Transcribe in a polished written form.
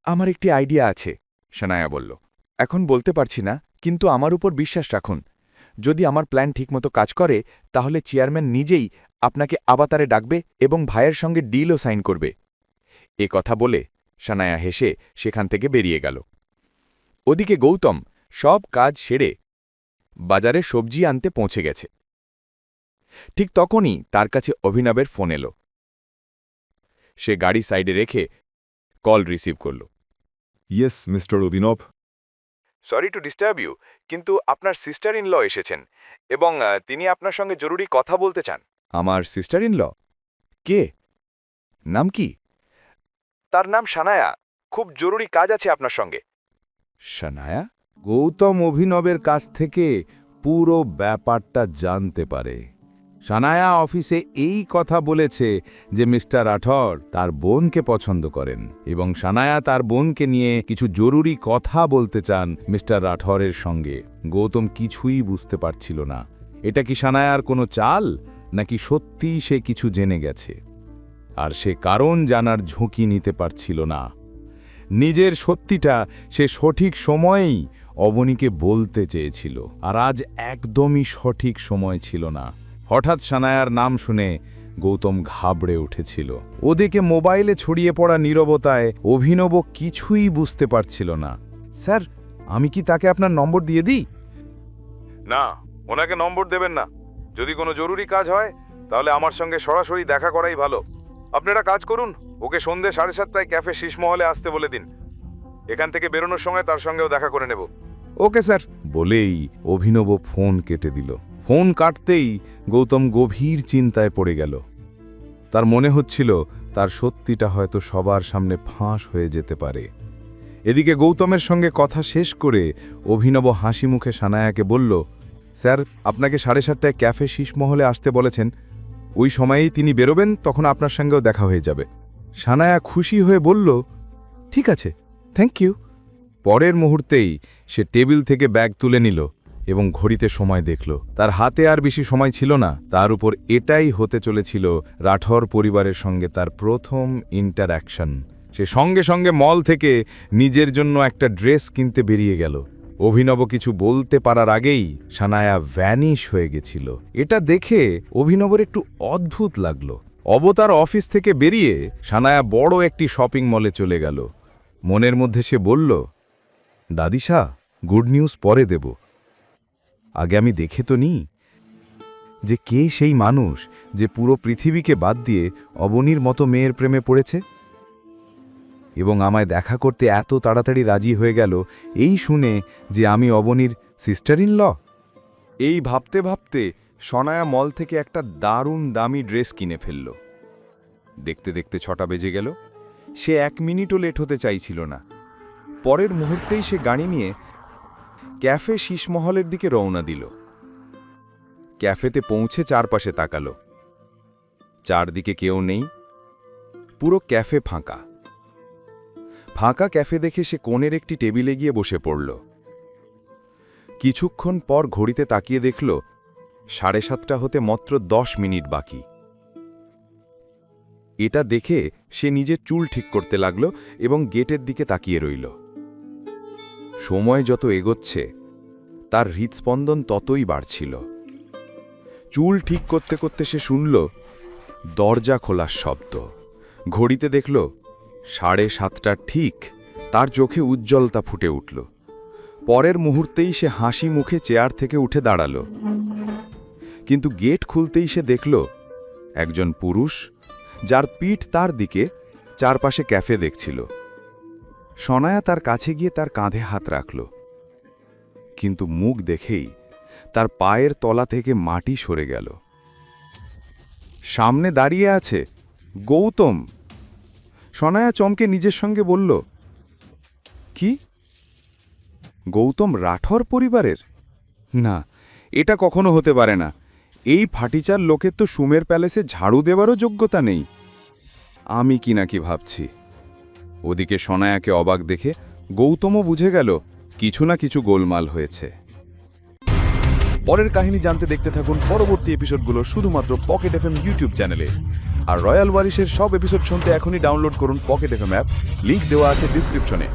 আমার একটি আইডিয়া আছে, সানায়া বলল। এখন বলতে পারছি না, কিন্তু আমার উপর বিশ্বাস রাখুন। যদি আমার প্ল্যান ঠিকমতো কাজ করে, তাহলে চেয়ারম্যান নিজেই আপনাকে আবাতারে ডাকবে এবং ভাইয়ের সঙ্গে ডিলও সাইন করবে। এ কথা বলে সানায়া হেসে সেখান থেকে বেরিয়ে গেল। ওদিকে গৌতম সব কাজ সেরে বাজারে সবজি আনতে পৌঁছে গেছে। ঠিক তখনই তার কাছে অভিনবের ফোন এলো। সে গাড়ি সাইডে রেখে কল রিসিভ করল। ইয়েস মিস্টার অভিনব। সরি টু ডিস্টার্ব ইউ, কিন্তু আপনার সিস্টার ইন ল এসেছেন এবং তিনি আপনার সঙ্গে জরুরি কথা বলতে চান। আমার সিস্টার ইন ল? কে? নাম কি? তার নাম সানায়া। খুব জরুরি কাজ আছে আপনার সঙ্গে। সানায়া? গৌতম অভিনবের কাছ থেকে পুরো ব্যাপারটা জানতে পারে। সানায়া অফিসে এই কথা বলেছে যে মিস্টার রাঠোর তার বোনকে পছন্দ করেন এবং সানায়া তার বোনকে নিয়ে কিছু জরুরি কথা বলতে চান মিস্টার রাঠোরের সঙ্গে। গৌতম কিছুই বুঝতে পারছিল না, এটা কি সানায়ার কোনো চাল নাকি সত্যিই সে কিছু জেনে গেছে। আর সে কারণ জানার ঝুঁকি নিতে পারছিল না। নিজের সত্যিটা সে সঠিক সময়েই অবনীকে বলতে চেয়েছিল, আর আজ একদমই সঠিক সময় ছিল না। হঠাৎ সানায়ার নাম শুনে গৌতম ঘাবড়ে উঠেছিল। ওদিকে মোবাইলে ছড়িয়ে পড়া নীরবতায় অভিনব কিছুই বুঝতে পারছিল না। স্যার, আমি কি তাকে আপনার নম্বর দিয়ে দিই? না, ওনাকে নম্বর দেবেন না। যদি কোনো জরুরি কাজ হয় তাহলে আমার সঙ্গে সরাসরি দেখা করাই ভালো। আপনারা কাজ করুন, ওকে সন্ধ্যে 7:30টায় ক্যাফে শীষমহলে আসতে বলে দিন। এখান থেকে বেরোনোর সময় তার সঙ্গেও দেখা করে নেব। ওকে স্যার বলেই অভিনব ফোন কেটে দিল। ফোন কাটতেই গৌতম গভীর চিন্তায় পড়ে গেল। তার মনে হচ্ছিল তার সত্যিটা হয়তো সবার সামনে ফাঁস হয়ে যেতে পারে। এদিকে গৌতমের সঙ্গে কথা শেষ করে অভিনব হাসি মুখে সানায়াকে বলল, স্যার, আপনাকে 7:30টায় ক্যাফে শীষমহলে আসতে বলেছেন। ওই সময়েই তিনি বেরোবেন, তখন আপনার সঙ্গেও দেখা হয়ে যাবে। সানায়া খুশি হয়ে বলল, ঠিক আছে, থ্যাংক ইউ। পরের মুহূর্তেই সে টেবিল থেকে ব্যাগ তুলে নিল এবং ঘড়িতে সময় দেখল। তার হাতে আর বেশি সময় ছিল না। তার উপর এটাই হতে চলেছিল রাঠোর পরিবারের সঙ্গে তার প্রথম ইন্টারঅ্যাকশন। সে সঙ্গে সঙ্গে মল থেকে নিজের জন্য একটা ড্রেস কিনতে বেরিয়ে গেল। অভিনব কিছু বলতে পারার আগেই সানায়া ভ্যানিশ হয়ে গেছিল। এটা দেখে অভিনবর একটু অদ্ভুত লাগলো। অবতার অফিস থেকে বেরিয়ে সানায়া বড় একটি শপিং মলে চলে গেল। মনের মধ্যে সে বলল, দাদিশা, গুড নিউজ পরে দেব। আগে আমি দেখে তো নিই যে কে সেই মানুষ যে পুরো পৃথিবীকে বাদ দিয়ে অবনীর মতো মেয়ের প্রেমে পড়েছে এবং আমায় দেখা করতে এত তাড়াতাড়ি রাজি হয়ে গেল এই শুনে যে আমি অবনীর সিস্টার ইন ল। এই ভাবতে ভাবতে সনায়া মল থেকে একটা দারুণ দামি ড্রেস কিনে ফেলল। দেখতে দেখতে 6টা বেজে গেল। সে 1 মিনিটও লেট হতে চাইছিল না। পরের মুহূর্তেই সে গাড়ি নিয়ে ক্যাফে শীষমহলের দিকে রওনা দিল। ক্যাফেতে পৌঁছে চারপাশে তাকালো। চারদিকে কেউ নেই, পুরো ক্যাফে ফাঁকা। ফাঁকা ক্যাফে দেখে সে কোণের একটি টেবিলে গিয়ে বসে পড়ল। কিছুক্ষণ পর ঘড়িতে তাকিয়ে দেখল 7:30টা হতে মাত্র 10 মিনিট বাকি। এটা দেখে সে নিজের চুল ঠিক করতে লাগল এবং গেটের দিকে তাকিয়ে রইল। সময় যত এগোচ্ছে তার হৃৎস্পন্দন ততই বাড়ছিল। চুল ঠিক করতে করতে সে শুনল দরজা খোলার শব্দ। ঘড়িতে দেখল 7:30টা ঠিক। তার চোখে উজ্জ্বলতা ফুটে উঠল। পরের মুহূর্তেই সে হাসি মুখে চেয়ার থেকে উঠে দাঁড়াল। কিন্তু গেট খুলতেই সে দেখল একজন পুরুষ, যার পিঠ তার দিকে, চারপাশে ক্যাফে দেখছিল। সনায়া তার কাছে গিয়ে তার কাঁধে হাত রাখল, কিন্তু মুখ দেখেই তার পায়ের তলা থেকে মাটি সরে গেল। সামনে দাঁড়িয়ে আছে গৌতম। সনায়া চমকে নিজের সঙ্গে বলল, কি? গৌতম রাঠোর পরিবারের? না, এটা কখনো হতে পারে না। এই ফাটিচার লোকের তো সুমের প্যালেসে ঝাড়ু দেওয়ারও যোগ্যতা নেই। আমি কি নাকি ভাবছি। ওদিকে সনায়াকে অবাক দেখে গৌতমও বুঝে গেল কিছু না কিছু গোলমাল হয়েছে। পরের কাহিনী জানতে দেখতে থাকুন পরবর্তী এপিসোডগুলো শুধুমাত্র পকেট এফএম ইউটিউব চ্যানেলে। আর রয়্যাল ওয়ারিশের সব এপিসোড শুনতে এখনই ডাউনলোড করুন পকেট এফএম অ্যাপ, লিংক দেওয়া আছে ডিসক্রিপশনে।